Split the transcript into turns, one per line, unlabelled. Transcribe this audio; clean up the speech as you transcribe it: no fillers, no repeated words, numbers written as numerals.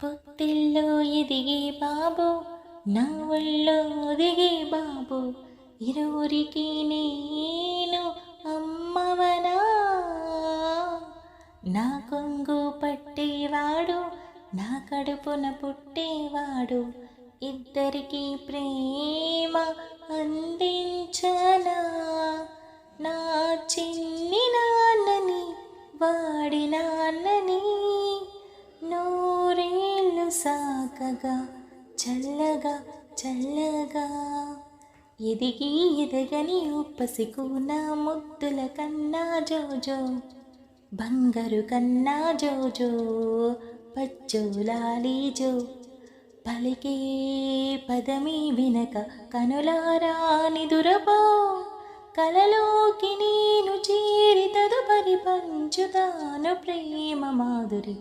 పొత్తిల్లో ఎదిగే బాబు, నా ఒళ్ళో ఒదిగే బాబు, ఇరువురికి నేను అమ్మవనా. నా కొంగు పట్టేవాడు, నా కడుపున పుట్టేవాడు, ఇద్దరికి ప్రేమ అందించనా. నా చిన్ని నాన్నని, వాడి నాన్నని, నూరేళ్ళు సాగగా చల్లగా చల్లగా. ఎదిగి ఎదగని ఉప్పసికు నా ముద్దుల కన్నా జోజో, బంగారు కన్నా జోజో, పచ్చోలాలి జో. పలికే పదమి వినక కనులారా నిదురపో, కలలోకి నేను చేరి తదుపరి పంచుతాను ప్రేమ మాధురి.